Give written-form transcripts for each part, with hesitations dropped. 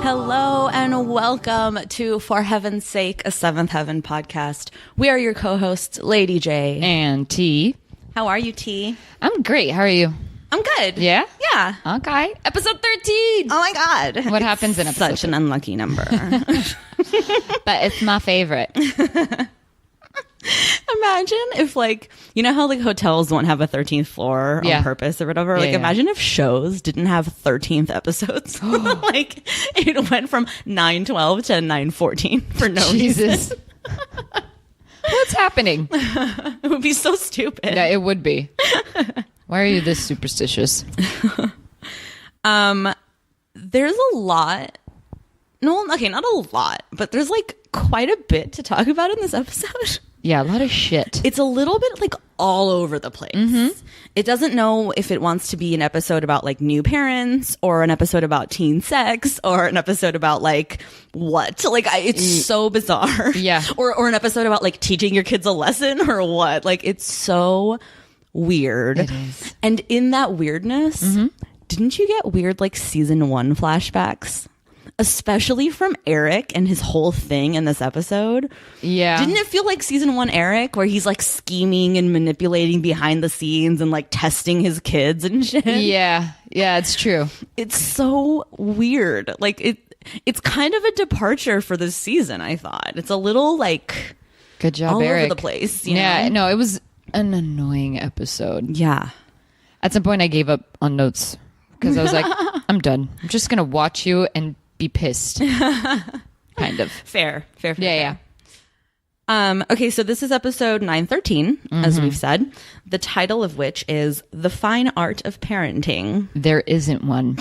Hello and welcome to For Heaven's Sake, a Seventh Heaven podcast. We are your co-hosts, Lady J. And T. How are you, T? I'm great. How are you? I'm good. Yeah? Yeah. Okay. Episode 13. Oh my God. What happens in episode Such an unlucky number. But it's my favorite. Imagine if, like, you know how like hotels don't have a 13th floor on purpose or whatever? Like, imagine if shows didn't have 13th episodes. Like, it went from 9:12 to 9:14 for no reason. What's happening? It would be so stupid. Yeah, it would be. Why are you this superstitious? There's a lot. No, okay, not a lot, but there's like quite a bit to talk about in this episode. Yeah, a lot of shit. It's a little bit like all over the place. Mm-hmm. It doesn't know if it wants to be an episode about like new parents or an episode about teen sex or an episode about like what? Like it's so bizarre. Yeah. Or an episode about like teaching your kids a lesson or what? Like it's so weird. It is. And in that weirdness, didn't you get weird like season 1 flashbacks? Especially from Eric and his whole thing in this episode. Yeah. Didn't it feel like season 1 Eric, where he's like scheming and manipulating behind the scenes and like testing his kids and shit? Yeah. Yeah, it's true. It's so weird. Like it's kind of a departure for this season, I thought. It's a little like good job, all Eric. over the place. You yeah, know? No, it was an annoying episode. Yeah. At some point I gave up on notes because I was like, I'm done. I'm just going to watch you and be pissed. Kind of. Fair. Yeah. Okay, so this is episode 913, as we've said, the title of which is The Fine Art of Parenting. There isn't one.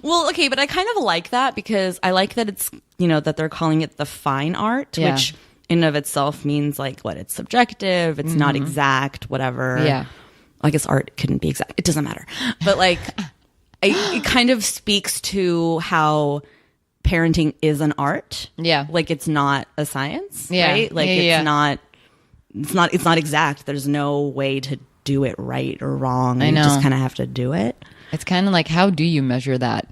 Well, okay, but I kind of like that because I like that it's, you know, that they're calling it the fine art, which in of itself means like what? It's subjective, it's not exact, whatever. Yeah. I guess art couldn't be exact. It doesn't matter. But like... it kind of speaks to how parenting is an art. Yeah. Like it's not a science, yeah. right? Like it's not exact. There's no way to do it right or wrong. I know. You just kind of have to do it. It's kind of like, how do you measure that?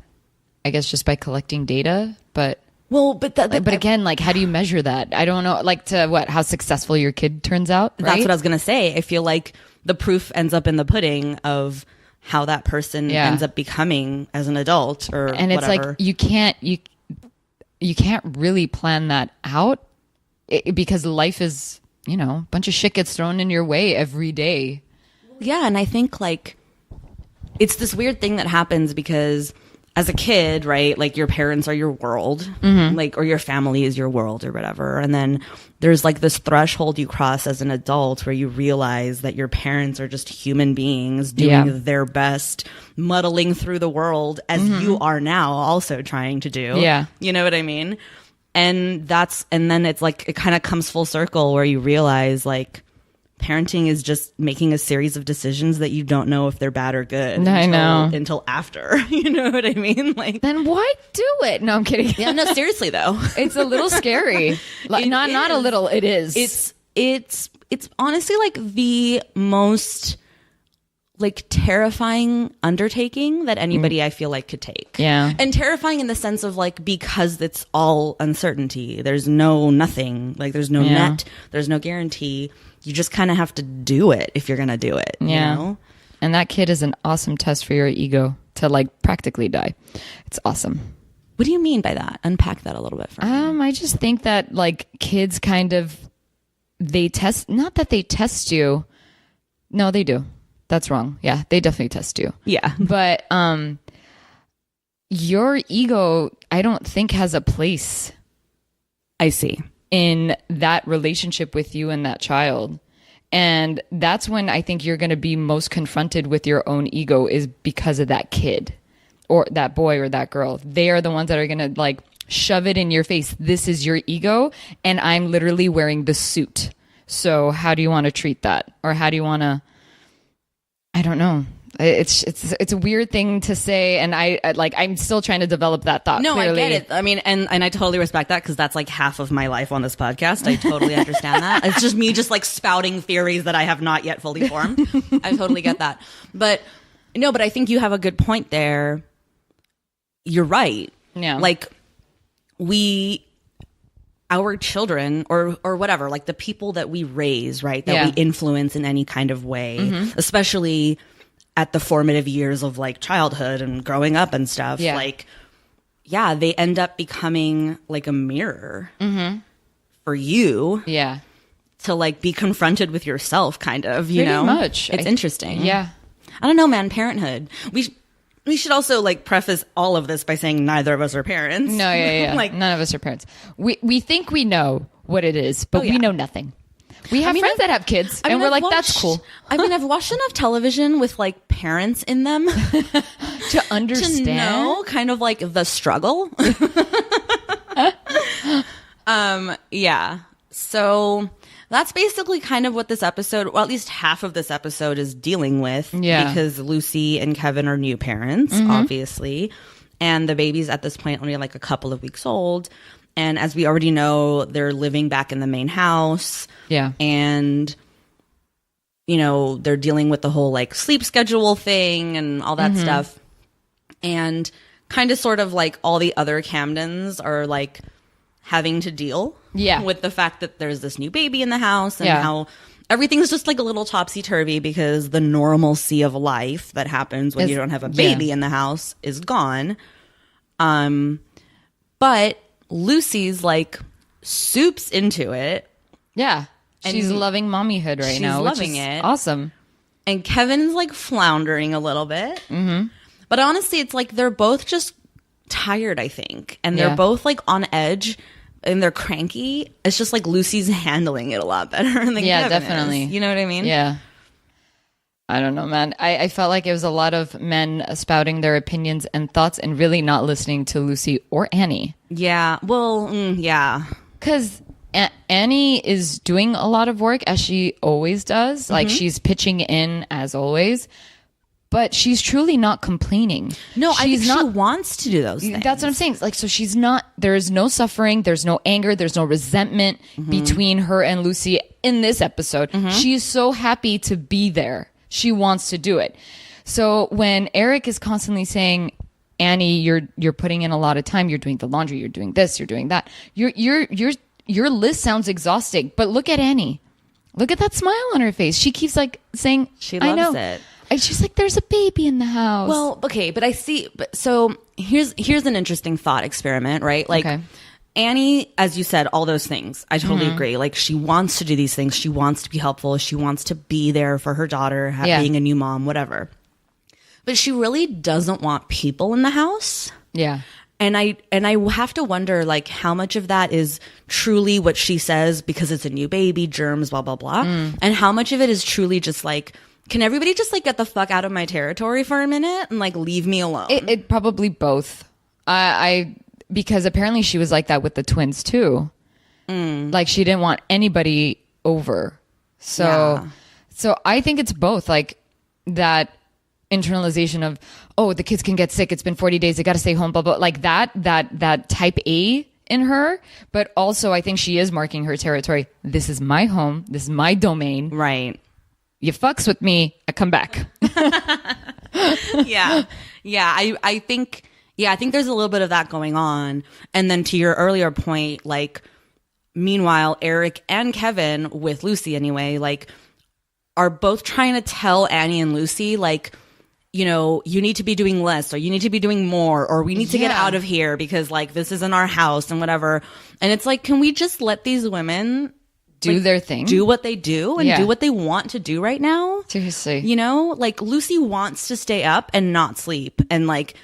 I guess just by collecting data, but again, like, how do you measure that? I don't know. Like, to what? How successful your kid turns out? Right? That's what I was gonna say. I feel like the proof ends up in the pudding of how that person ends up becoming as an adult or and it's whatever. Like you can't really plan that out because life is, you know, a bunch of shit gets thrown in your way every day. Yeah, and I think like it's this weird thing that happens because as a kid, right, like your parents are your world, like, or your family is your world or whatever. And then there's like this threshold you cross as an adult where you realize that your parents are just human beings doing their best, muddling through the world as you are now also trying to do. Yeah. You know what I mean? And then it's like, it kind of comes full circle where you realize like, parenting is just making a series of decisions that you don't know if they're bad or good until after. You know what I mean? Like, then why do it? No, I'm kidding. Yeah, no, seriously though. It's a little scary. Like, not a little, it is. It's honestly like the most like terrifying undertaking that anybody I feel like could take. Yeah. And terrifying in the sense of like, because it's all uncertainty. There's nothing. Like there's no net. There's no guarantee. You just kind of have to do it if you're going to do it. Yeah. You know? And that kid is an awesome test for your ego to like practically die. It's awesome. What do you mean by that? Unpack that a little bit for me. I just think that like kids kind of, not that they test you. No, they do. That's wrong. Yeah, they definitely test you. Yeah. But your ego, I don't think has a place. I see. In that relationship with you and that child. And that's when I think you're going to be most confronted with your own ego, is because of that kid or that boy or that girl. They are the ones that are going to like shove it in your face. This is your ego. And I'm literally wearing the suit. So how do you want to treat that? Or how do you want to, I don't know. It's a weird thing to say, and I'm still trying to develop that thought. No, clearly. I get it. I mean, and I totally respect that because that's like half of my life on this podcast. I totally understand that. It's just me just like spouting theories that I have not yet fully formed. I totally get that. But no, but I think you have a good point there. you're right. Yeah. Like our children or whatever, like the people that we raise, right, that we influence in any kind of way, especially at the formative years of like childhood and growing up and stuff, like, yeah, they end up becoming like a mirror for you. Yeah. To like be confronted with yourself, kind of, you know? Pretty much. It's interesting. Yeah. I don't know, man, parenthood. We should also like preface all of this by saying neither of us are parents. No, yeah. Like, none of us are parents. We think we know what it is, but we know nothing. We have friends that have kids, and we're like, that's cool. I mean, I've watched enough television with like parents in them to understand, to know kind of like the struggle. Yeah. So that's basically kind of what this episode, well, at least half of this episode is dealing with. Yeah. Because Lucy and Kevin are new parents, obviously. And the baby's at this point only like a couple of weeks old. And as we already know, they're living back in the main house. Yeah. And, you know, they're dealing with the whole like sleep schedule thing and all that stuff. And kind of sort of like all the other Camdens are like having to deal with the fact that there's this new baby in the house and how everything's just like a little topsy-turvy because the normalcy of life that happens when you don't have a baby in the house is gone. But Lucy's like soups into it. Yeah. She's loving mommyhood right now. She's loving it. Awesome. And Kevin's like floundering a little bit. But honestly, it's like they're both just tired, I think. And they're both like on edge and they're cranky. It's just like Lucy's handling it a lot better than Kevin definitely is. You know what I mean? Yeah. I don't know, man. I felt like it was a lot of men spouting their opinions and thoughts and really not listening to Lucy or Annie. Yeah. Well, yeah. Because Annie is doing a lot of work, as she always does. Like, she's pitching in as always. But she's truly not complaining. No, I think she wants to do those things. That's what I'm saying. Like, so she's not, there is no suffering, there's no anger, there's no resentment between her and Lucy in this episode. She's so happy to be there. She wants to do it. So when Eric is constantly saying, Annie, you're putting in a lot of time, you're doing the laundry, you're doing this, you're doing that. Your list sounds exhausting, but look at Annie. Look at that smile on her face. She keeps like saying, she loves it. And she's like, there's a baby in the house. Well, okay, but I see. But so here's an interesting thought experiment, right? Like Annie, as you said, all those things. I totally agree. Like she wants to do these things. She wants to be helpful. She wants to be there for her daughter, being a new mom, whatever. But she really doesn't want people in the house. Yeah. And I have to wonder, like, how much of that is truly what she says because it's a new baby, germs, blah, blah, blah. And how much of it is truly just like, can everybody just like get the fuck out of my territory for a minute and like leave me alone? It probably both. Because apparently she was like that with the twins too. Like she didn't want anybody over. So I think it's both, like that internalization of, oh, the kids can get sick. It's been 40 days. They got to stay home, blah, blah. Like that type A in her. But also I think she is marking her territory. This is my home. This is my domain. Right. You fucks with me, I come back. Yeah. I think there's a little bit of that going on. And then to your earlier point, like, meanwhile, Eric and Kevin, with Lucy anyway, like, are both trying to tell Annie and Lucy, like, you know, you need to be doing less, or you need to be doing more, or we need to get out of here because, like, this isn't our house and whatever. And it's like, can we just let these women do their thing, do what they do, and do what they want to do right now? Seriously. You know, like, Lucy wants to stay up and not sleep and, like,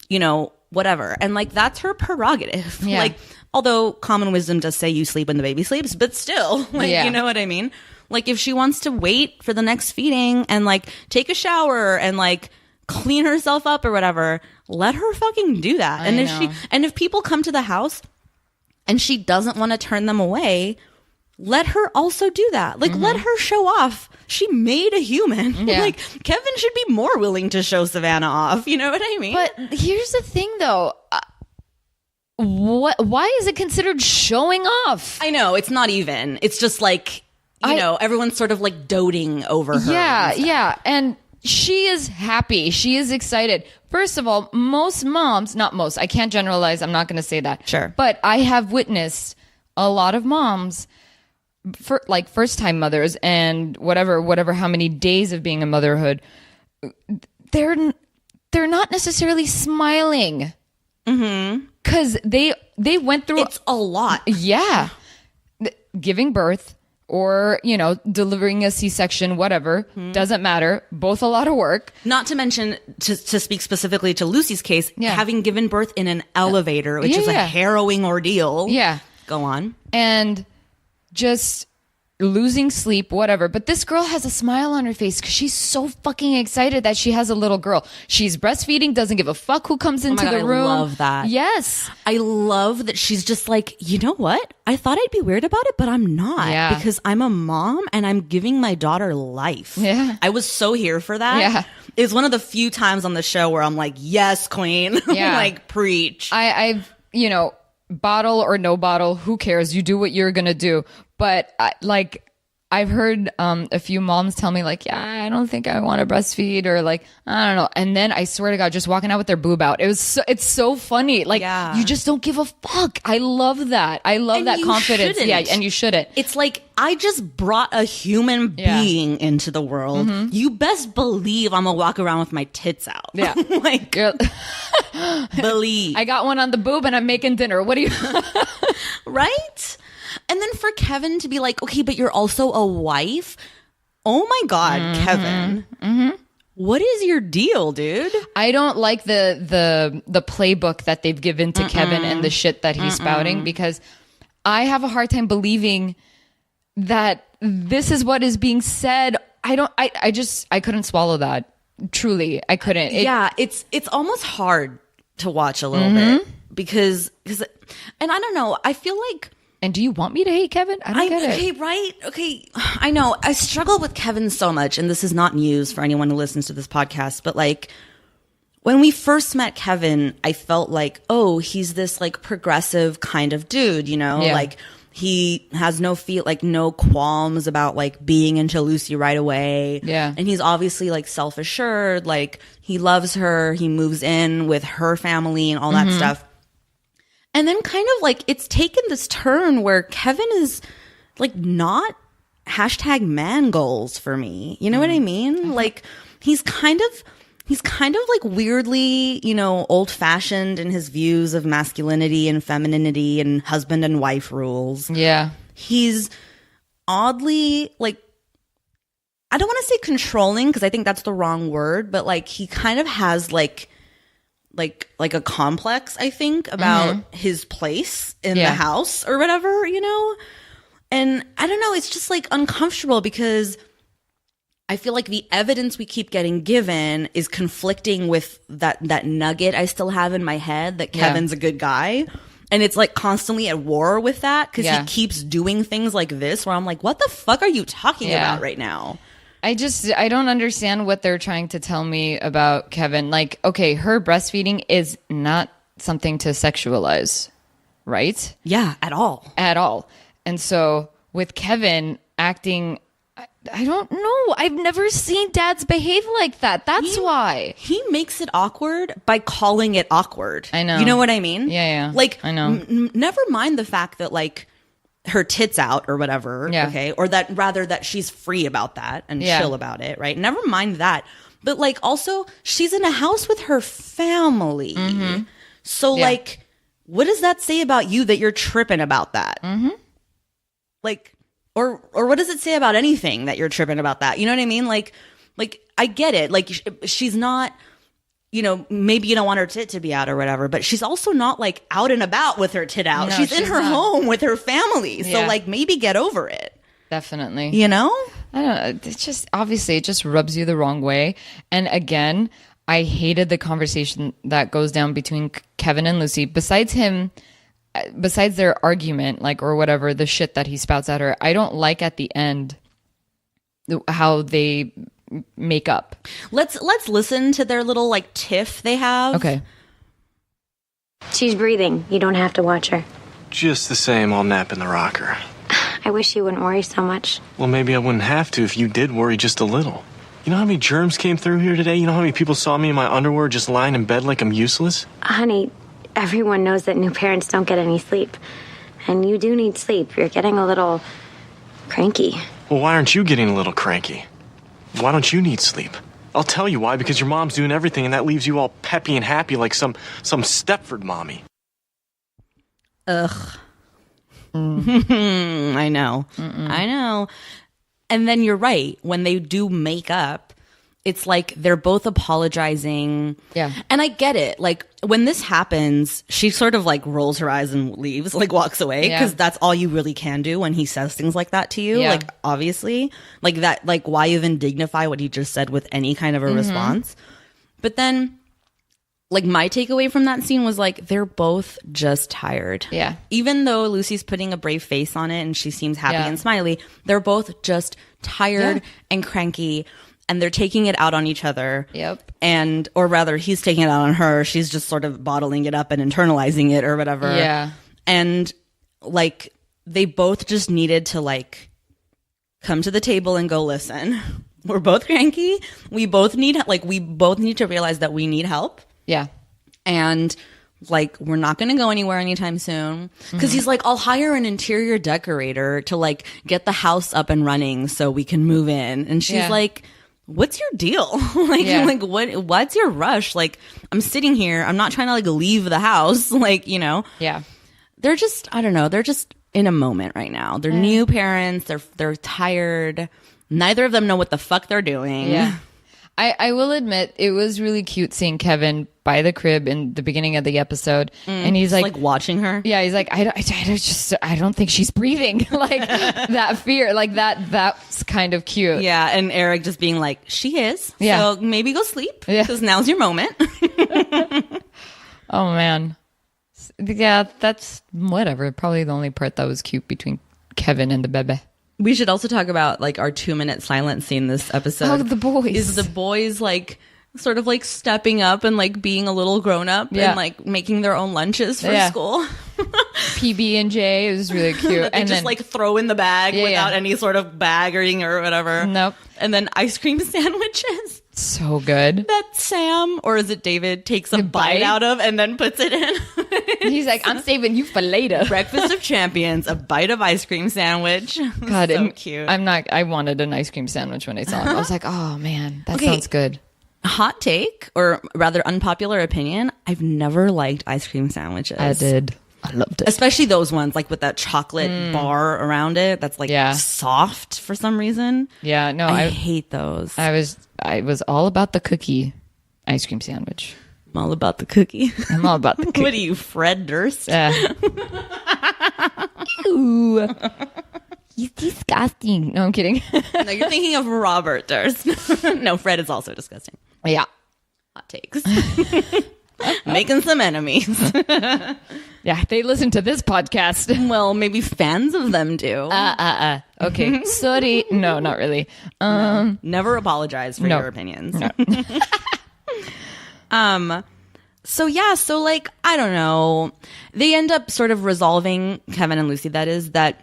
you know, whatever. And, like, that's her prerogative. Yeah. Like, although common wisdom does say you sleep when the baby sleeps, but still, like, you know what I mean? Like, if she wants to wait for the next feeding and, like, take a shower and, like, clean herself up or whatever, let her fucking do that. And if people come to the house and she doesn't want to turn them away, let her also do that. Like, let her show off. She made a human. Yeah. Like, Kevin should be more willing to show Savannah off. You know what I mean? But here's the thing, though. Why is it considered showing off? I know, it's not even. It's just like, you know, everyone's sort of like doting over her. Yeah. And she is happy. She is excited. First of all, most moms, not most, I can't generalize. I'm not going to say that. Sure. But I have witnessed a lot of moms, for like first time mothers and whatever, how many days of being a motherhood, they're not necessarily smiling. Because they went through. It's a lot. Yeah. Giving birth. Or, delivering a C-section, whatever, doesn't matter. Both a lot of work. Not to mention, to speak specifically to Lucy's case, having given birth in an elevator, which is a harrowing ordeal. Yeah. Go on. And just losing sleep, whatever. But this girl has a smile on her face because she's so fucking excited that she has a little girl. She's breastfeeding, doesn't give a fuck who comes into the room. I love that. Yes. I love that she's just like, you know what? I thought I'd be weird about it, but I'm not. Yeah. Because I'm a mom and I'm giving my daughter life. Yeah. I was so here for that. Yeah. It's one of the few times on the show where I'm like, yes, queen. Yeah. Like, preach. I've, bottle or no bottle, who cares? You do what you're going to do. But I've heard a few moms tell me like, yeah, I don't think I want to breastfeed, or like, I don't know. And then I swear to God, just walking out with their boob out. It's so funny. Like, you just don't give a fuck. I love that. I love that confidence. Shouldn't. Yeah, and you shouldn't. It's like, I just brought a human being into the world. You best believe I'm gonna walk around with my tits out. Yeah. Like, believe. I got one on the boob and I'm making dinner. What do you... Right? And then for Kevin to be like, okay, but you're also a wife. Oh my God, Kevin. What is your deal, dude? I don't like the playbook that they've given to Kevin and the shit that he's spouting, because I have a hard time believing that this is what is being said. I couldn't swallow that. Truly, I couldn't. It's almost hard to watch a little bit because, and I don't know, I feel like. And do you want me to hate Kevin? I don't get it. Okay, right? Okay. I know. I struggle with Kevin so much, and this is not news for anyone who listens to this podcast, but like, when we first met Kevin, I felt like, oh, he's this like progressive kind of dude, like he has no qualms about like being into Lucy right away. Yeah. And he's obviously like self-assured, like he loves her, he moves in with her family and all that stuff. And then kind of like it's taken this turn where Kevin is like not #man goals for me. You know what I mean? Like he's kind of like weirdly, old fashioned in his views of masculinity and femininity and husband and wife rules. Yeah. He's oddly like, I don't want to say controlling because I think that's the wrong word, but like he kind of has like a complex, I think, about his place in the house or whatever, And I don't know, it's just like uncomfortable because I feel like the evidence we keep getting given is conflicting with that nugget I still have in my head that Kevin's a good guy. And it's like constantly at war with that because he keeps doing things like this where I'm like, what the fuck are you talking about right now? I don't understand what they're trying to tell me about Kevin. Like, okay, her breastfeeding is not something to sexualize, right? Yeah, at all. At all. And so with Kevin acting, I don't know. I've never seen dads behave like that. That's why. He makes it awkward by calling it awkward. I know. You know what I mean? Yeah. Like, I know. Never mind the fact that like, her tits out or whatever, okay? Or that she's free about that and chill about it, right? Never mind that. But like also, she's in a house with her family. So like, what does that say about you that you're tripping about that? Like, or what does it say about anything that you're tripping about that? You know what I mean? Like I get it. Like she's not, maybe you don't want her tit to be out or whatever, but she's also not like out and about with her tit out. No, she's in her home with her family. So like maybe get over it. Definitely. I don't know. It's just, obviously it just rubs you the wrong way. And again, I hated the conversation that goes down between Kevin and Lucy. Besides their argument, like, or whatever, the shit that he spouts at her, I don't like at the end how they make up. Let's listen to their little like tiff they have. Okay. She's breathing. You don't have to watch her. Just the same, I'll nap in the rocker. I wish you wouldn't worry so much. Well, maybe I wouldn't have to if you did worry just a little. You know how many germs came through here today? You know how many people saw me in my underwear just lying in bed like I'm useless? Honey, everyone knows that new parents don't get any sleep. And you do need sleep. You're getting a little cranky. Well, why aren't you getting a little cranky? Why don't you need sleep? I'll tell you why, because your mom's doing everything and that leaves you all peppy and happy like some Stepford mommy. Ugh. I know. I know. And then you're right. When they do make up, it's like they're both apologizing. Yeah. And I get it. Like when this happens, she sort of like rolls her eyes and leaves, like walks away. Because that's all you really can do when he says things like that to you. Yeah. Like obviously. Like that, like why even dignify what he just said with any kind of a response? But then like my takeaway from that scene was like they're both just tired. Yeah. Even though Lucy's putting a brave face on it and she seems happy and smiley, they're both just tired and cranky and they're taking it out on each other. Yep. And or rather he's taking it out on her. She's just sort of bottling it up and internalizing it or whatever. Yeah. And like they both just needed to like come to the table and go, listen, we're both cranky. We both need to realize that we need help. Yeah. And like we're not going to go anywhere anytime soon because he's like, I'll hire an interior decorator to like get the house up and running so we can move in. And she's like, what's your deal? Like what's your rush? Like I'm sitting here, I'm not trying to like leave the house. Like, you know, they're just, I don't know, they're just in a moment right now. They're new parents. They're tired. Neither of them know what the fuck they're doing. Yeah. I will admit it was really cute seeing Kevin by the crib in the beginning of the episode, and he's like watching her. Yeah, he's like, I don't think she's breathing. Like that fear, like that's kind of cute. Yeah, and Eric just being like, she is. Yeah. So maybe go sleep because now's your moment. Oh man, yeah, that's whatever. Probably the only part that was cute between Kevin and the bebe. We should also talk about like our 2-minute silence scene this episode. Oh, the boys. Is the boys like sort of like stepping up and like being a little grown up and like making their own lunches for school. PB&J, it was really cute. And just like throw in the bag without any sort of bagging or whatever. Nope. And then ice cream sandwiches. So good. That Sam, or is it David, takes a bite out of and then puts it in. He's like, I'm saving you for later. Breakfast of champions, a bite of ice cream sandwich. God, so cute. I wanted an ice cream sandwich when I saw it. I was like, oh man, that sounds good. Hot take, or rather unpopular opinion, I've never liked ice cream sandwiches. I did. I loved it. Especially those ones like with that chocolate bar around it that's like soft for some reason. Yeah, no, I hate those. I was all about the cookie ice cream sandwich. I'm all about the cookie. I'm all about the cookie. What are you, Fred Durst? Ew. He's disgusting. No, I'm kidding. No, you're thinking of Robert Durst. No, Fred is also disgusting. Yeah. Hot takes. Making some enemies. Yeah, they listen to this podcast. Well, maybe fans of them do. Okay, sorry. No, not really. Never apologize for your opinions. No. So like, I don't know. They end up sort of resolving, Kevin and Lucy, that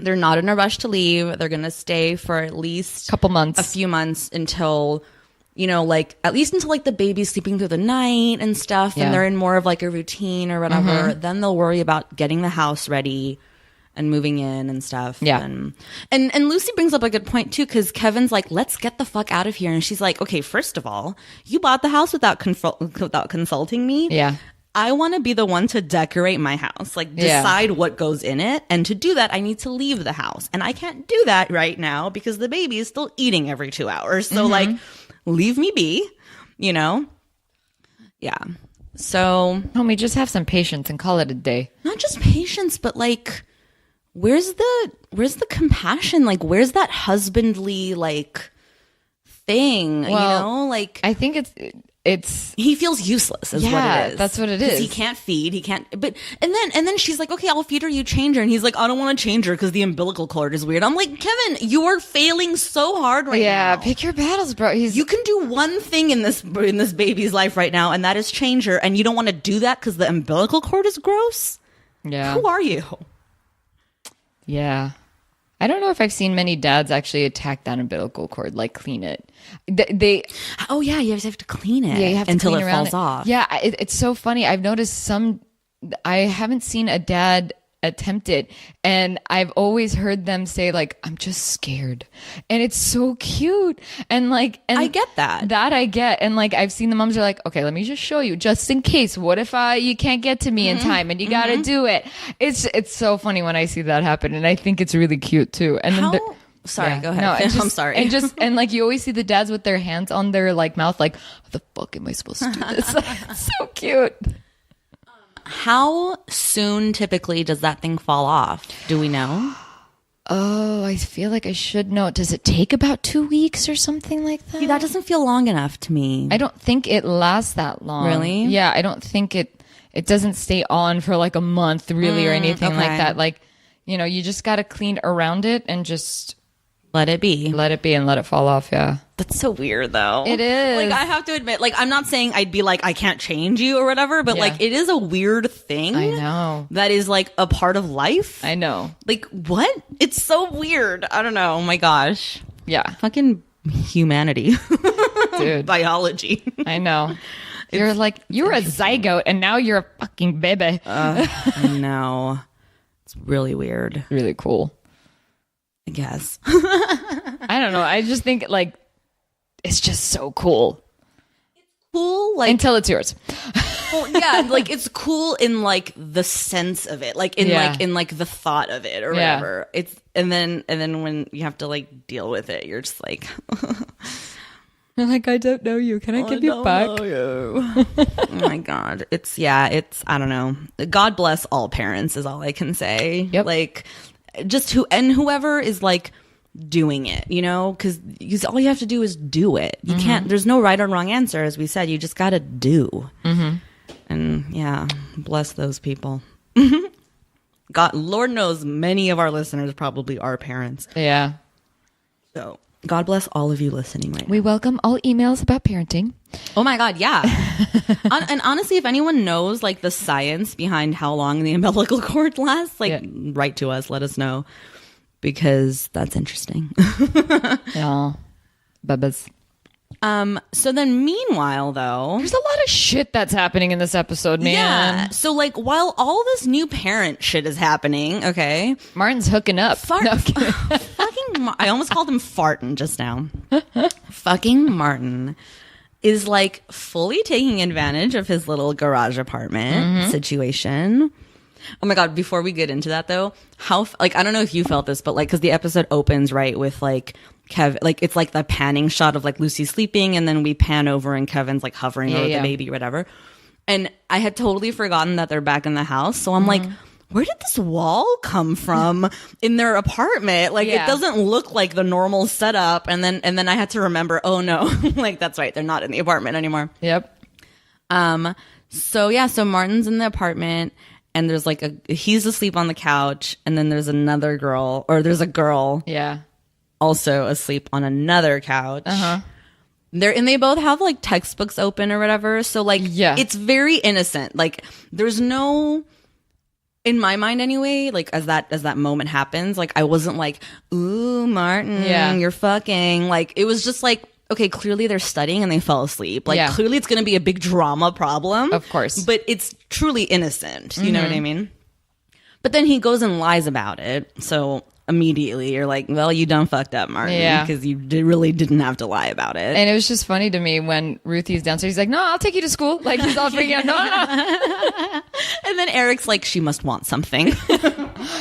they're not in a rush to leave. They're going to stay for at least a few months until, you know, like at least until like the baby's sleeping through the night and stuff. And they're in more of like a routine or whatever. Then they'll worry about getting the house ready and moving in and stuff. Yeah. And Lucy brings up a good point too, because Kevin's like, let's get the fuck out of here. And she's like, okay, first of all, you bought the house without consulting me. Yeah. I want to be the one to decorate my house, like decide what goes in it. And to do that, I need to leave the house. And I can't do that right now because the baby is still eating every 2 hours. So like, leave me be, you know? Yeah. So. Homie, just have some patience and call it a day. Not just patience, but like, where's the compassion? Like, where's that husbandly, like, thing, you know? Like, I think it's he feels useless is what it is. That's what it is. He can't feed, and then she's like, okay, I'll feed her, you change her. And he's like, I don't want to change her because the umbilical cord is weird. I'm like, Kevin, you are failing so hard right now. Yeah, pick your battles, bro. You can do one thing in this baby's life right now, and that is change her, and you don't want to do that because the umbilical cord is gross? Yeah. Who are you? Yeah. I don't know if I've seen many dads actually attack that umbilical cord, like clean it. They Oh yeah, you have to clean it. yeah, you have to until clean it around falls off. Yeah, it's so funny. I've noticed I haven't seen a dad attempt it, and I've always heard them say like, I'm just scared, and it's so cute, and I get that I get, and like I've seen the moms are like, okay, let me just show you just in case, what if you can't get to me in time and you gotta do it. It's so funny when I see that happen, and I think it's really cute too. And then sorry, go ahead. no, I'm sorry. and like you always see the dads with their hands on their like mouth, like, how the fuck am I supposed to do this? It's so cute. How soon typically does that thing fall off? Do we know? Oh, I feel like I should know. Does it take about 2 weeks or something like that? See, that doesn't feel long enough to me. I don't think it lasts that long. Really? Yeah, I don't think it doesn't stay on for like a month really or anything like that. Like, you just got to clean around it and just let it be. and let it fall off. Yeah. That's so weird though. It is. Like, I have to admit, like, I'm not saying I'd be like, I can't change you or whatever, but Yeah. like, it is a weird thing. I know. That is like a part of life. I know. Like, what? It's so weird. I don't know. Oh my gosh. Yeah. Fucking humanity. Dude. Biology. I know. You're like, you're a zygote and now you're a fucking baby. I know. It's really weird. Really cool. I guess. I don't know. I just think like it's just so cool. Cool. Like, Until it's yours. well, yeah, like it's cool in like the sense of it, like in the thought of it or Yeah. whatever. It's and then when you have to like deal with it, you're just like, You're like, I don't know you. Can I give you back? oh my god, it's I don't know. God bless all parents is all I can say. Yep. Like, just whoever is like doing it, because all you have to do is do it. You can't. There's no right or wrong answer, as we said. You just gotta do. And yeah, bless those people. God, Lord knows, many of our listeners probably are parents. Yeah. So God bless all of you listening right now. We welcome all emails about parenting. Oh my God, yeah. And honestly, if anyone knows like the science behind how long the umbilical cord lasts, like write to us, let us know, because that's interesting. Yeah. Bubba's. So then meanwhile though, There's a lot of shit that's happening in this episode, man. yeah. So like while all this new parent shit is happening, okay, Martin's hooking up. No, I'm kidding. I almost called him fartin' just now. Fucking Martin is like fully taking advantage of his little garage apartment situation. Oh my God, before we get into that though, I don't know if you felt this, but like, cause the episode opens right with like like it's like the panning shot of like Lucy sleeping, and then we pan over and Kevin's like hovering over the baby or whatever. And I had totally forgotten that they're back in the house. So I'm like, where did this wall come from in their apartment? Like, it doesn't look like the normal setup. And then I had to remember, oh no, like that's right, they're not in the apartment anymore. Yep. So yeah, so Martin's in the apartment, and there's like he's asleep on the couch, and then there's another girl, or there's a girl Yeah. also asleep on another couch. They both have like textbooks open or whatever. So like, it's very innocent. Like, there's no, in my mind anyway, like as that moment happens, like I wasn't like, ooh, Martin, you're fucking. Like, it was just like, okay, clearly they're studying and they fell asleep. Like, clearly it's going to be a big drama problem. Of course. But it's truly innocent. You know what I mean? But then he goes and lies about it. So immediately you're like, well, you done fucked up, Martin. Because you really didn't have to lie about it. And it was just funny to me when Ruthie's downstairs. He's like, no, I'll take you to school. Like, he's all freaking out. No. And then Eric's like, she must want something.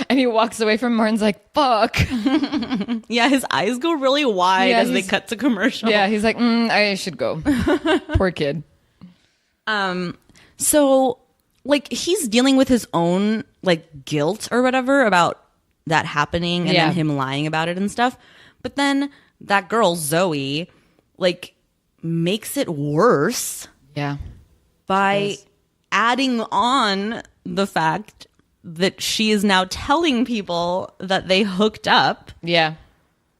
And he walks away from Martin's like, fuck. Yeah, his eyes go really wide as they cut to commercial. Yeah, he's like, I should go. Poor kid. So, like, he's dealing with his own, like, guilt or whatever about that happening and then him lying about it and stuff. But then that girl, Zoe, like, makes it worse. Yeah. By adding on the fact that she is now telling people that they hooked up. Yeah.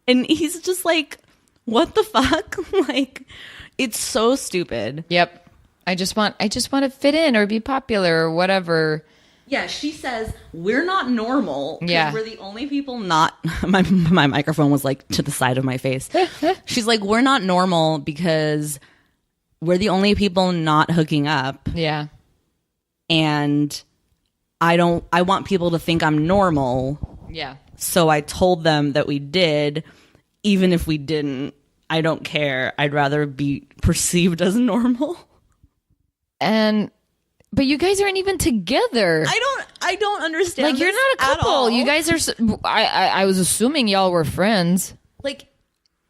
And he's just like, what the fuck? Like, it's so stupid. Yep. I just want to fit in or be popular or whatever. Yeah, she says we're not normal. Yeah. We're the only people not. My microphone was like to the side of my face. She's like, we're not normal because we're the only people not hooking up. Yeah. And I want people to think I'm normal. Yeah. So I told them that we did, even if we didn't. I don't care. I'd rather be perceived as normal. But you guys aren't even together. I don't understand. Like, you're not a couple. You guys are. I was assuming y'all were friends. Like,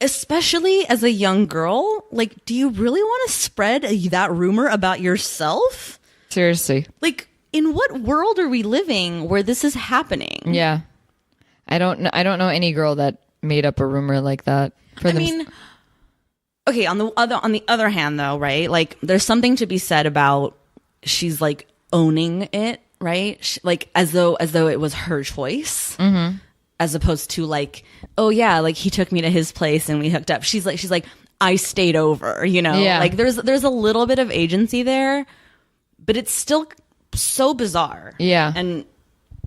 especially as a young girl, like, do you really want to spread that rumor about yourself? Seriously. Like, in what world are we living where this is happening? Yeah. I don't know any girl that made up a rumor like that. Okay, on the other hand though, right? Like, there's something to be said about she's like owning it, right? Like as though it was her choice, as opposed to like, oh yeah, like he took me to his place and we hooked up. She's like, I stayed over, you know? Yeah. Like there's a little bit of agency there, but it's still so bizarre. Yeah. And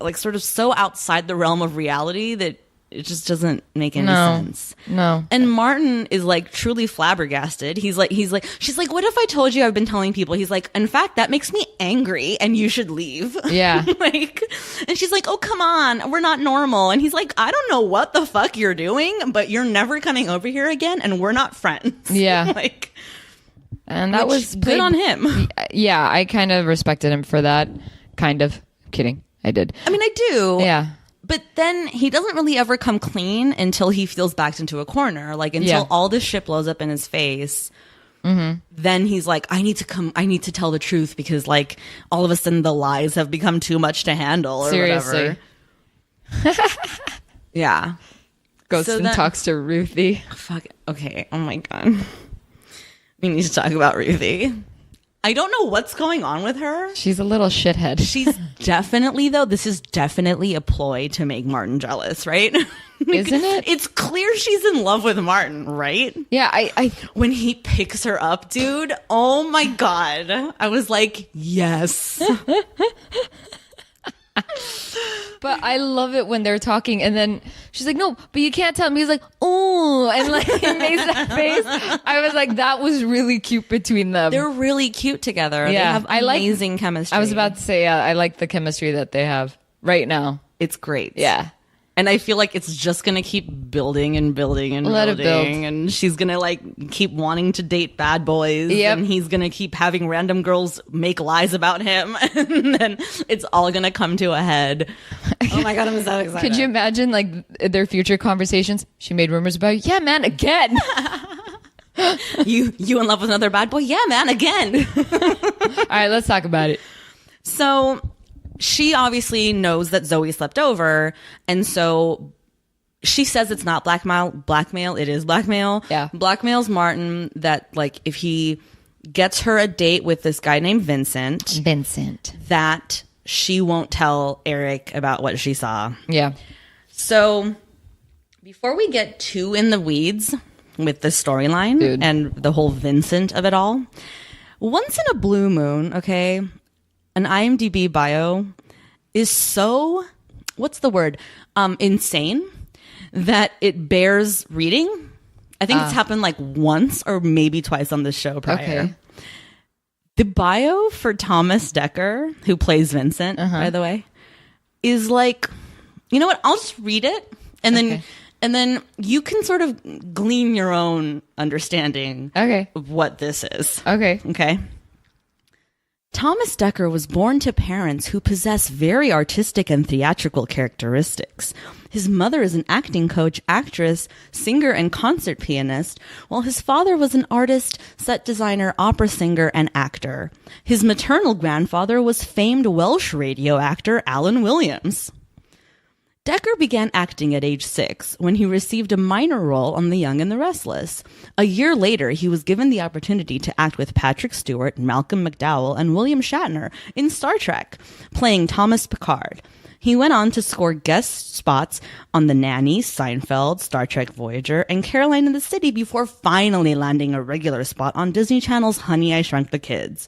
like sort of so outside the realm of reality that it just doesn't make any sense. No. And Martin is like truly flabbergasted. She's like, what if I told you I've been telling people? He's like, in fact, that makes me angry and you should leave. Yeah. Like, and she's like, oh, come on. We're not normal. And he's like, I don't know what the fuck you're doing, but you're never coming over here again and we're not friends. Yeah. Like, and that was good on him. Yeah. I kind of respected him for that. Kind of. Kidding. I did. I mean, I do. Yeah. But then he doesn't really ever come clean until he feels backed into a corner. Like until all this shit blows up in his face. Then he's like, I need to tell the truth because like all of a sudden the lies have become too much to handle or Seriously. whatever. Yeah. Goes So and then- talks to Ruthie. Fuck. Okay. Oh my God. We need to talk about Ruthie. I don't know what's going on with her. She's a little shithead. She's definitely, though, this is definitely a ploy to make Martin jealous, right? Isn't it? It's clear she's in love with Martin, right? Yeah, I When he picks her up, dude, oh my God. I was like, yes. but I love it when they're talking and then she's like, no, but you can't tell me. He's like, oh, and like he makes that face. I was like, that was really cute between them. They're really cute together. Yeah, They have I like- amazing chemistry. I was about to say, I like the chemistry that they have right now. It's great. Yeah. And I feel like it's just going to keep building and building and Let it building. build. And she's going to like keep wanting to date bad boys. Yep. And he's going to keep having random girls make lies about him. And then it's all going to come to a head. Oh my God, I'm so excited. Could you imagine like their future conversations? She made rumors about you. Yeah, man, again. You in love with another bad boy? Yeah, man, again. All right, let's talk about it. So she obviously knows that Zoe slept over. And so she says it's not blackmail. It is blackmail. Yeah. Blackmails Martin that like if he gets her a date with this guy named Vincent, that she won't tell Eric about what she saw. Yeah. So before we get too in the weeds with the storyline Dude. and the whole Vincent of it all, once in a blue moon, okay, an IMDb bio is so, what's the word? Insane that it bears reading. I think it's happened like once or maybe twice on this show prior. Okay. The bio for Thomas Dekker, who plays Vincent, by the way, is like, you know what? I'll just read it and then you can sort of glean your own understanding of what this is. Okay. Okay. Thomas Dekker was born to parents who possess very artistic and theatrical characteristics. His mother is an acting coach, actress, singer, and concert pianist, while his father was an artist, set designer, opera singer, and actor. His maternal grandfather was famed Welsh radio actor Alan Williams. Dekker began acting at age 6 when he received a minor role on The Young and the Restless. A year later, he was given the opportunity to act with Patrick Stewart, Malcolm McDowell, and William Shatner in Star Trek, playing Thomas Picard. He went on to score guest spots on The Nanny, Seinfeld, Star Trek Voyager, and Caroline in the City before finally landing a regular spot on Disney Channel's Honey, I Shrunk the Kids.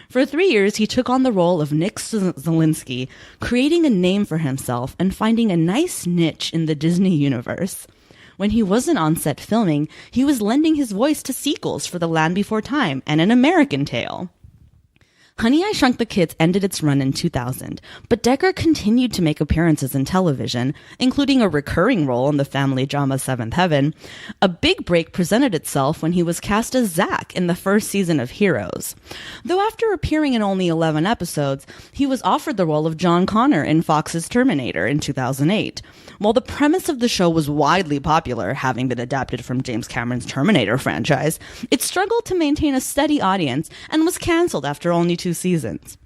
For 3 years, he took on the role of Nick Zelinsky, creating a name for himself and finding a nice niche in the Disney universe. When he wasn't on set filming, he was lending his voice to sequels for The Land Before Time and An American Tail. Honey, I Shrunk the Kids ended its run in 2000, but Decker continued to make appearances in television, including a recurring role in the family drama Seventh Heaven. A big break presented itself when he was cast as Zack in the first season of Heroes. Though after appearing in only 11 episodes, he was offered the role of John Connor in Fox's Terminator in 2008. While the premise of the show was widely popular, having been adapted from James Cameron's Terminator franchise, it struggled to maintain a steady audience and was canceled after only 2 seasons.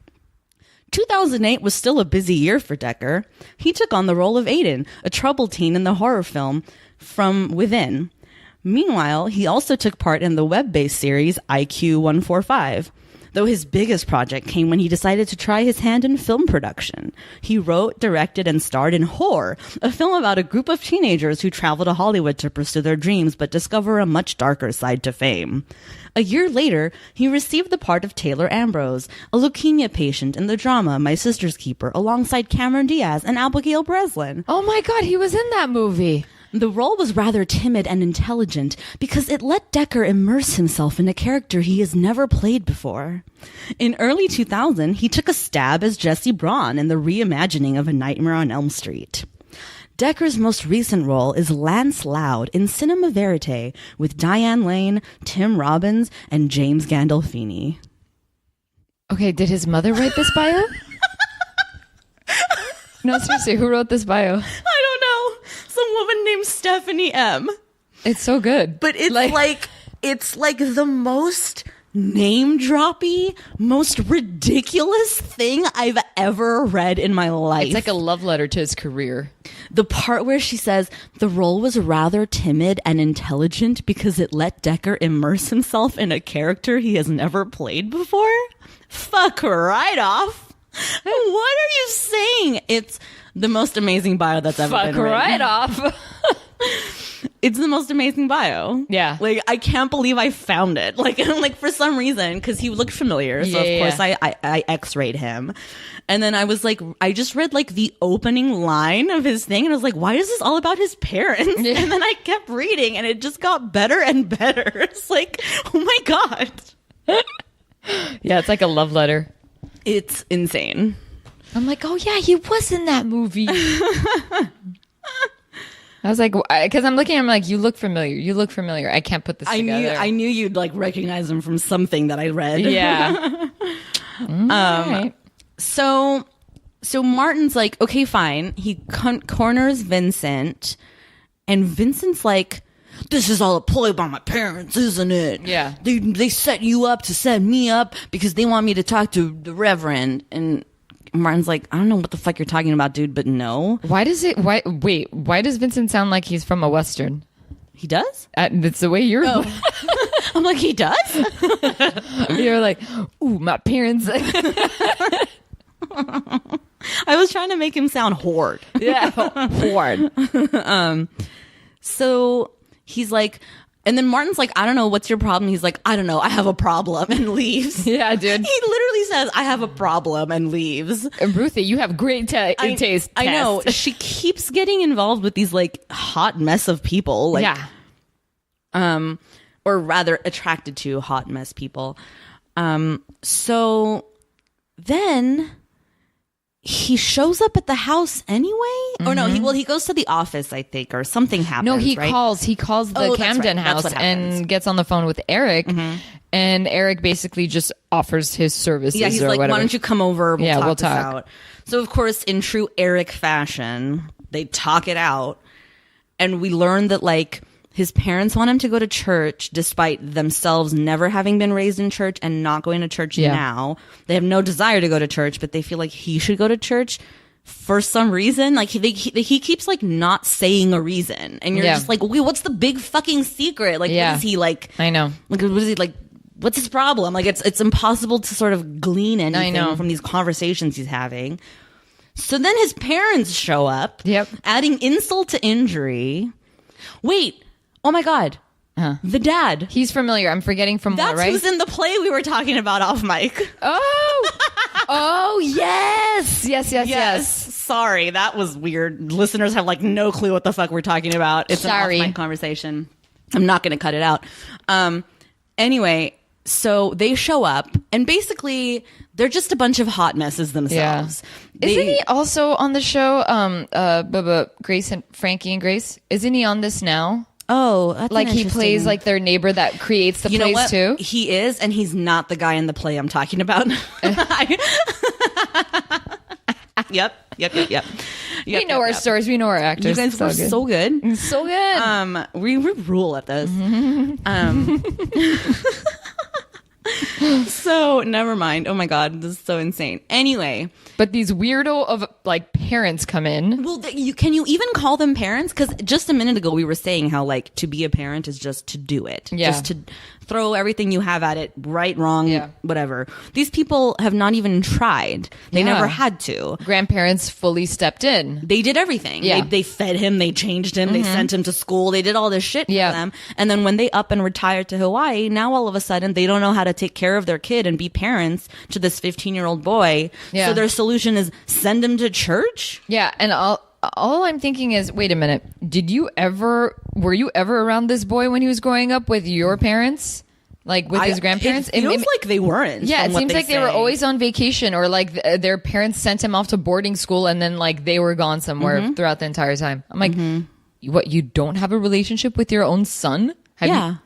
2008 was still a busy year for Decker. He took on the role of Aiden, a troubled teen in the horror film From Within. Meanwhile, he also took part in the web-based series IQ 145. Though his biggest project came when he decided to try his hand in film production. He wrote, directed, and starred in Whore, a film about a group of teenagers who travel to Hollywood to pursue their dreams but discover a much darker side to fame. A year later, he received the part of Taylor Ambrose, a leukemia patient in the drama My Sister's Keeper, alongside Cameron Diaz and Abigail Breslin. Oh my God, he was in that movie. The role was rather timid and intelligent because it let Decker immerse himself in a character he has never played before. In early 2000, he took a stab as Jesse Braun in the reimagining of A Nightmare on Elm Street. Decker's most recent role is Lance Loud in Cinema Verite with Diane Lane, Tim Robbins, and James Gandolfini. Okay, did his mother write this bio? No, seriously, who wrote this bio? I don't know. Some woman named Stephanie M. It's so good. But it's like the most name-droppy, most ridiculous thing I've ever read in my life. It's like a love letter to his career. The part where she says the role was rather timid and intelligent because it let Decker immerse himself in a character he has never played before? Fuck right off. What are you saying? It's the most amazing bio that's ever been written. Fuck right off. It's the most amazing bio. Yeah. Like, I can't believe I found it. Like for some reason, because he looked familiar. So, of course, I X-rayed him. And then I was like, I just read, like, the opening line of his thing. And I was like, why is this all about his parents? Yeah. And then I kept reading, and it just got better and better. It's like, oh, my God. Yeah, it's like a love letter. It's insane. I'm like, oh, yeah, he was in that movie. I was like, because I'm looking, I'm like, you look familiar. You look familiar. I can't put this together. I knew you'd like recognize him from something that I read. Yeah. Right. So Martin's like, okay, fine. He corners Vincent, and Vincent's like, this is all a ploy by my parents, isn't it? Yeah. They set you up to set me up because they want me to talk to the Reverend. And Martin's like, I don't know what the fuck you're talking about, dude, but no. Why does Vincent sound like he's from a Western? He does? That's the way you're. Oh. I'm like, he does? You're like, ooh, my parents. I was trying to make him sound hoard. Yeah, hoard. So he's like, and then Martin's like, I don't know, what's your problem? He's like, I don't know, I have a problem, and leaves. Yeah, dude. He literally says, I have a problem, and leaves. And Ruthie, you have great taste. I know. She keeps getting involved with these like hot mess of people. Like, yeah. Or rather attracted to hot mess people. So then he shows up at the house anyway. Mm-hmm. Or no, he goes to the office, I think, or something happens. No, he right? calls the Camden house and gets on the phone with Eric. Mm-hmm. And Eric basically just offers his services. Yeah, he's like, whatever. Why don't you come over? We'll talk this talk. out. So, of course, in true Eric fashion, they talk it out. And we learn that, like, his parents want him to go to church despite themselves never having been raised in church and not going to church now. They have no desire to go to church, but they feel like he should go to church for some reason. Like, he keeps, like, not saying a reason. And you're just like, wait, what's the big fucking secret? Like, what is he, like... I know. Like, what is he, like... What's his problem? Like, it's impossible to sort of glean anything from these conversations he's having. So then his parents show up, adding insult to injury. Wait, oh my God. The dad. He's familiar. I'm forgetting from That's what, right? who's in the play we were talking about off mic. Oh, yes. Sorry, that was weird. Listeners have like no clue what the fuck we're talking about. It's an off mic conversation. I'm not going to cut it out. Anyway, so they show up and basically they're just a bunch of hot messes themselves. Yeah. Isn't he also on the show? Grace and Frankie and Grace. Isn't he on this now? Oh, that's like he plays like their neighbor that creates the plays too. He is, and he's not the guy in the play I'm talking about. Yep. We know our stories. We know our actors. You guys were so good. So good. We rule at this. So never mind. Oh my God, this is so insane. Anyway, but these weirdo of like parents come in. Well, can you even call them parents? Because just a minute ago we were saying how like to be a parent is just to do it, just to throw everything you have at it, right, wrong, whatever. These people have not even tried. They never had to. Grandparents fully stepped in. They did everything. Yeah. They fed him. They changed him. They sent him to school. They did all this shit for them. And then when they up and retired to Hawaii, now all of a sudden they don't know how to take care of their kid and be parents to this 15-year-old boy. Yeah. So their solution is send him to church? Yeah. And all I'm thinking is, wait a minute. Were you ever around this boy when he was growing up with your parents? Like with his grandparents? It feels like they weren't. Yeah, it seems like they were always on vacation or like their parents sent him off to boarding school and then like they were gone somewhere throughout the entire time. I'm like, what, you don't have a relationship with your own son? There's no,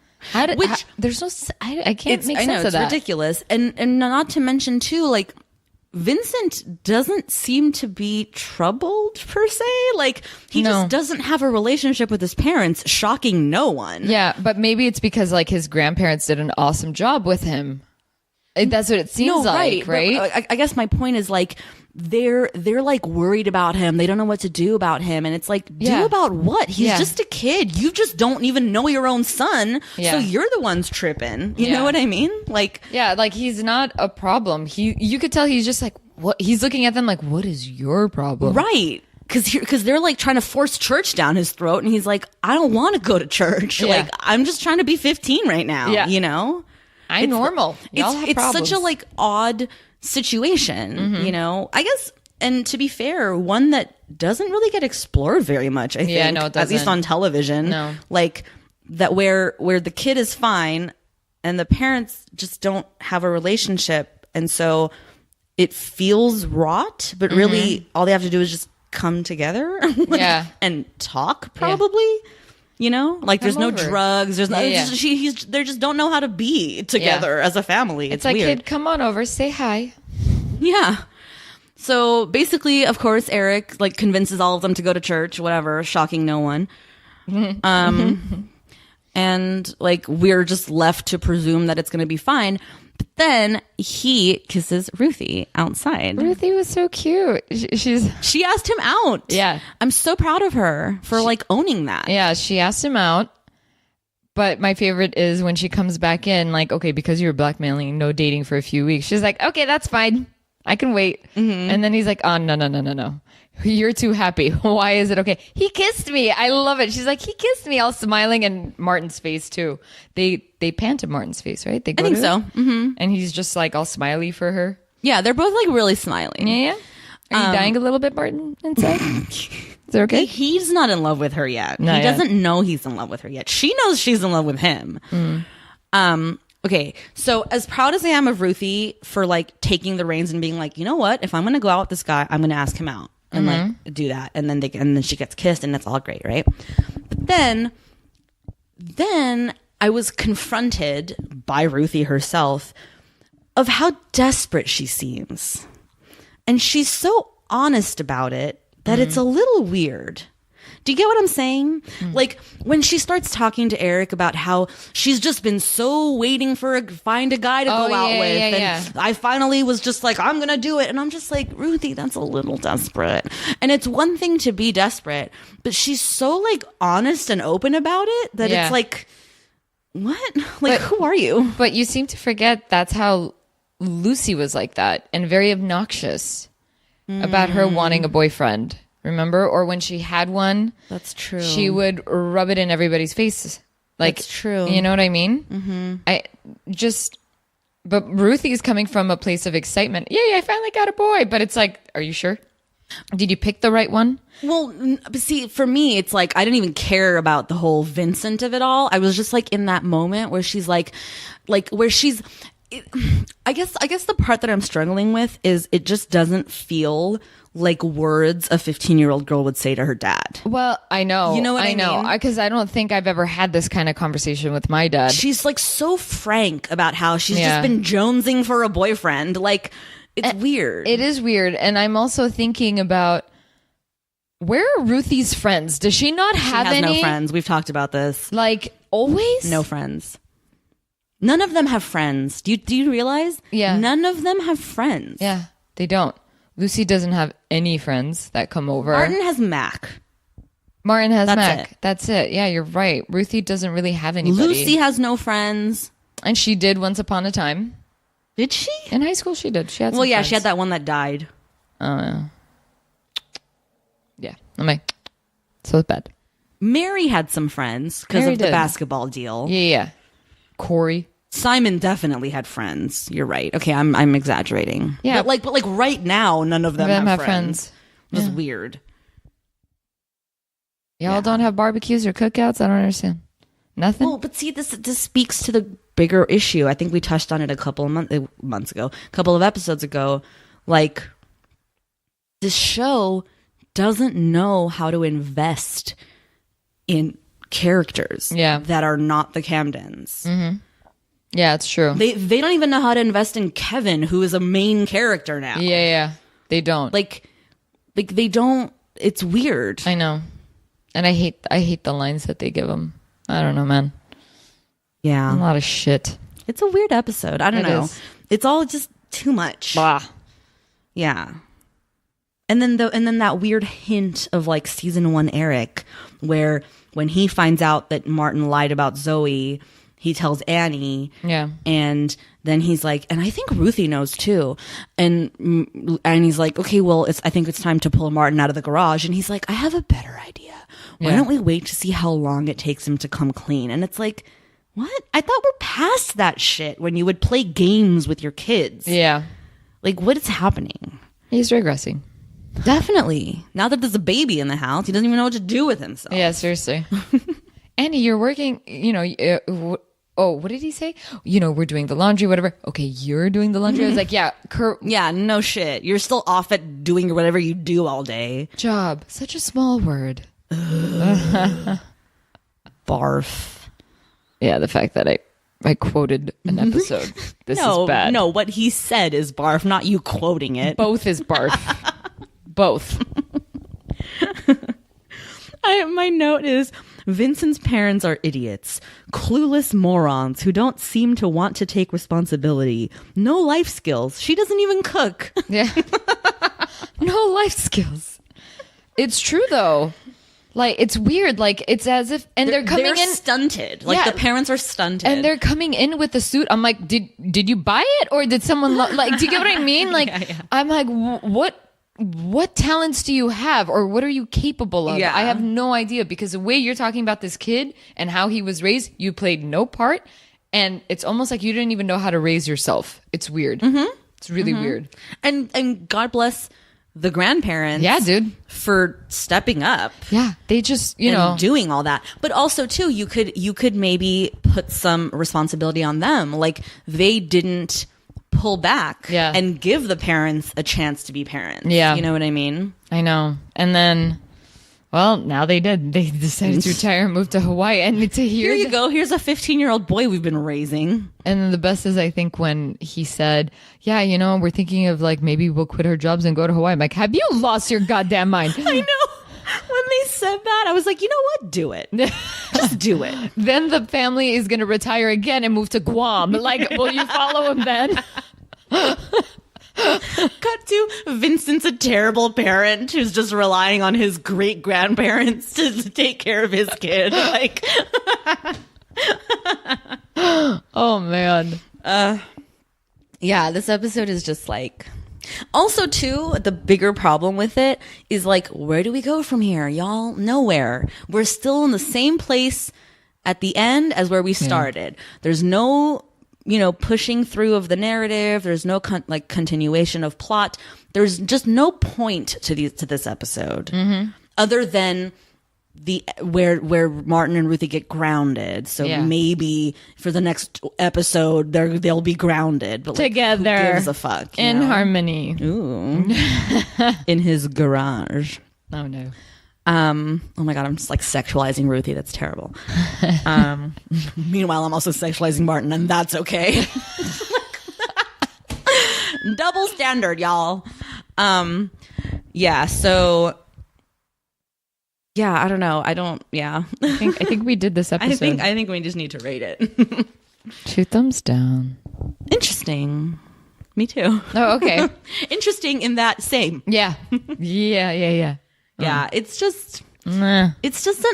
I can't make sense of that. I know, it's ridiculous. And not to mention too, like, Vincent doesn't seem to be troubled per se. Like he just doesn't have a relationship with his parents, shocking no one. Yeah, but maybe it's because like his grandparents did an awesome job with him. That's what it seems like, right? I guess my point is like they're like worried about him. They don't know what to do about him, and it's like, do about what? He's just a kid. You just don't even know your own son, so you're the ones tripping. You know what I mean? Like, like he's not a problem. You could tell he's just like, what? He's looking at them like, what is your problem? Right. Because they're like trying to force church down his throat, and he's like, I don't want to go to church. Like I'm just trying to be 15 right now. Yeah. You know. I'm normal. It's such a like odd situation, you know. I guess, and to be fair, one that doesn't really get explored very much. I think, no, it doesn't. At least on television. No, like that where the kid is fine and the parents just don't have a relationship, and so it feels rot. But really, all they have to do is just come together, and talk, probably. Yeah. You know, like there's no drugs. There's no. They just don't know how to be together as a family. It's like, weird. Kid, come on over, say hi. Yeah. So basically, of course, Eric like convinces all of them to go to church, whatever, shocking no one. And like we're just left to presume that it's going to be fine. But then he kisses Ruthie outside. Ruthie was so cute. She asked him out. Yeah. I'm so proud of her for like owning that. Yeah, she asked him out. But my favorite is when she comes back in, like, okay, because you were blackmailing, no dating for a few weeks. She's like, okay, that's fine. I can wait. And then he's like, oh, no. You're too happy. Why is it okay? He kissed me. I love it. She's like, he kissed me, all smiling, and Martin's face too. They pan to Martin's face, right? I think so. And he's just like all smiley for her. Yeah, they're both like really smiling. Yeah. Are you dying a little bit, Martin, inside? Is it okay? He's not in love with her yet. He doesn't know he's in love with her yet. She knows she's in love with him. Okay, so as proud as I am of Ruthie for like taking the reins and being like, you know what? If I'm going to go out with this guy, I'm going to ask him out. And like do that, and then she gets kissed, and it's all great, right? But then I was confronted by Ruthie herself of how desperate she seems, and she's so honest about it that it's a little weird. Do you get what I'm saying? Like when she starts talking to Eric about how she's just been so waiting for find a guy to go out with. And I finally was just like, I'm going to do it. And I'm just like, Ruthie, that's a little desperate. And it's one thing to be desperate, but she's so like honest and open about it that it's like, what? Like, who are you? But you seem to forget that's how Lucy was like that and very obnoxious. about her wanting a boyfriend. Remember? Or when she had one, That's true. she would rub it in everybody's face. Like, That's true. You know what I mean? But Ruthie's coming from a place of excitement. Yay, I finally got a boy. But it's like, are you sure? Did you pick the right one? Well, but see, for me, it's like I didn't even care about the whole Vincent of it all. I was just like in that moment where she's like where she's. I guess the part that I'm struggling with is it just doesn't feel like words a 15-year-old girl would say to her dad. Well, I know. You know what I know. mean? Because I don't think I've ever had this kind of conversation with my dad. She's like so frank about how she's Yeah. just been jonesing for a boyfriend. Like, it's weird. It is weird. And I'm also thinking about, where are Ruthie's friends? Does she not have She has any? no friends. We've talked about this. Like, always? No friends. None of them have friends. Do you realize? Yeah. None of them have friends. Yeah, they don't. Lucy doesn't have any friends that come over. Martin has Mac. Martin has That's Mac. it. That's it. Yeah, you're right. Ruthie doesn't really have anybody. Lucy has no friends. And she did once upon a time. Did she? In high school, she did. She had some Well, yeah, friends. she had that one that died. Oh, yeah. Yeah. I'm like, so bad. Mary had some friends because Mary of the did. basketball deal. Yeah. Corey. Simon definitely had friends. You're right. Okay, I'm exaggerating. Yeah. but like right now, none of them have friends. It was Yeah. weird. Y'all don't have barbecues or cookouts? I don't understand. Nothing? Well, but see, this speaks to the bigger issue. I think we touched on it a couple of months ago, a couple of episodes ago. Like, this show doesn't know how to invest in characters that are not the Camdens. Mm-hmm. Yeah, it's true. They don't even know how to invest in Kevin, who is a main character now. Yeah. They don't. Like they don't. It's weird. I know. And I hate the lines that they give him. I don't know, man. Yeah. A lot of shit. It's a weird episode. I don't know. is. It's all just too much. Blah. Yeah. And then that weird hint of like season 1 Eric, where when he finds out that Martin lied about Zoe, he tells Annie. Yeah. And then he's like, and I think Ruthie knows too. And he's like, okay, well, I think it's time to pull Martin out of the garage. And he's like, I have a better idea. Why don't we wait to see how long it takes him to come clean? And it's like, what? I thought we're past that shit when you would play games with your kids. Yeah. Like, what is happening? He's regressing. Definitely. Now that there's a baby in the house, he doesn't even know what to do with himself. Yeah, seriously. Annie, you're working, what did he say? We're doing the laundry, whatever. Okay, you're doing the laundry. I was like, yeah, Yeah, no shit. You're still off at doing whatever you do all day. job. Such a small word. Barf. Yeah, the fact that I quoted an episode. This is bad. No, what he said is barf, not you quoting it. Both is barf. Both. My note is, Vincent's parents are idiots, clueless morons who don't seem to want to take responsibility. No life skills. She doesn't even cook. Yeah. No life skills. It's true though. Like, it's weird. Like, it's as if, and they're coming in stunted. Like, Yeah. the parents are stunted. and they're coming in with the suit. I'm like, did you buy it or did someone like? Do you get what I mean? Like, Yeah. I'm like, what talents do you have or what are you capable of? Yeah. I have no idea because the way you're talking about this kid and how he was raised, you played no part, and it's almost like you didn't even know how to raise yourself. It's weird. Mm-hmm. It's really weird. And God bless the grandparents. Yeah, dude. For stepping up. Yeah, they just And doing all that. But also too, you could maybe put some responsibility on them. Like, they didn't pull back and give the parents a chance to be parents. Yeah. You know what I mean? I know. And then, well, now they did. They decided to retire and move to Hawaii. And to hear Here you go. Here's a 15-year-old boy we've been raising. And then the best is, I think, when he said, yeah, we're thinking of like maybe we'll quit our jobs and go to Hawaii. I'm like, have you lost your goddamn mind? I know. When they said that, I was like, you know what? Do it. Just do it. Then the family is going to retire again and move to Guam. Like, will you follow him then? Cut to Vincent's a terrible parent who's just relying on his great grandparents to take care of his kid. Like, Oh, man. yeah, this episode is just like, Also, too, the bigger problem with it is like, where do we go from here? Y'all, nowhere. We're still in the same place at the end as where we started. There's no, pushing through of the narrative. There's no continuation of plot. There's just no point to this episode other than where Martin and Ruthie get grounded. So maybe for the next episode they'll be grounded, but together, who gives a fuck, in harmony. Ooh, in his garage. Oh no. Oh my god, I'm just like sexualizing Ruthie. That's terrible. Meanwhile, I'm also sexualizing Martin, and that's okay. Double standard, y'all. Yeah. So. Yeah, I don't know. I think we did this episode. I think we just need to rate it. 2 thumbs down. Interesting. Me too. Oh, okay. Interesting in that same. Yeah. Yeah. Yeah, it's just an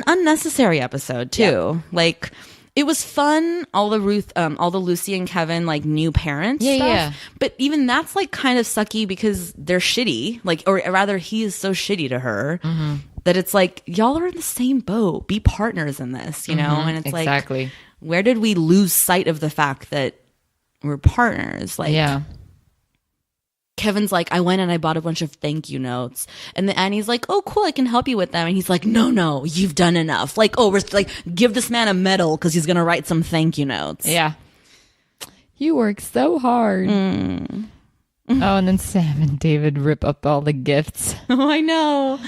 unnecessary episode too. Yeah. Like, it was fun, all the Lucy and Kevin like new parents stuff. Yeah. But even that's like kind of sucky because they're shitty. Like, or rather, he is so shitty to her. That it's like, y'all are in the same boat. Be partners in this, And it's exactly. Like, where did we lose sight of the fact that we're partners? Like, yeah. Kevin's like, I went and I bought a bunch of thank you notes. And Annie's like, oh, cool, I can help you with them. And he's like, no, you've done enough. Like, oh, we're like, give this man a medal because he's going to write some thank you notes. Yeah. You work so hard. Oh, and then Sam and David rip up all the gifts. Oh, I know.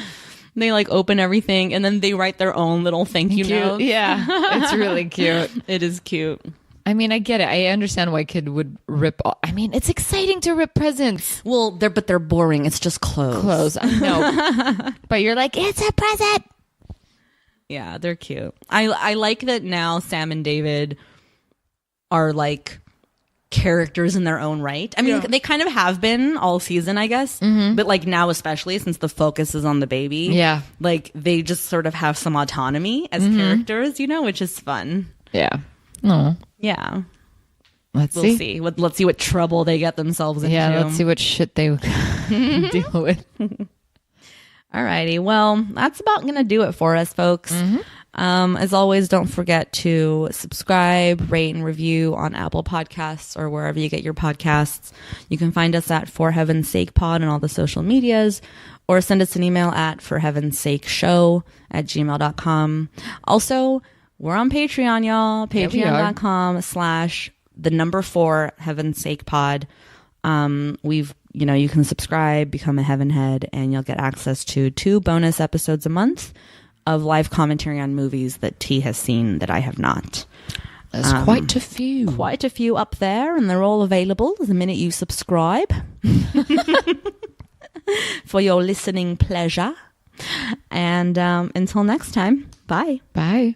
They like open everything and then they write their own little thank you notes. Yeah, it's really cute. It is cute. I mean, I get it. I understand why a kid would rip off. I mean, it's exciting to rip presents. Well, they're boring. It's just clothes. I know. But you're like, it's a present. Yeah, they're cute. I like that now Sam and David are like characters in their own right. I mean, they kind of have been all season, I guess. But like now, especially since the focus is on the baby. Yeah. Like they just sort of have some autonomy as characters, which is fun. Yeah. No. Yeah. Let's see. Let's see what trouble they get themselves into. Yeah, let's see what shit they deal with. Alrighty. Well, that's about going to do it for us, folks. As always, don't forget to subscribe, rate, and review on Apple Podcasts or wherever you get your podcasts. You can find us at For Heaven's Sake Pod on all the social medias, or send us an email at forheavensakeshow@gmail.com. Also, we're on Patreon, y'all. Patreon.com/4 Heaven's Sake Pod. You can subscribe, become a Heaven Head, and you'll get access to 2 bonus episodes a month of live commentary on movies that T has seen that I have not. There's quite a few. Quite a few up there, and they're all available the minute you subscribe for your listening pleasure. And until next time, bye. Bye.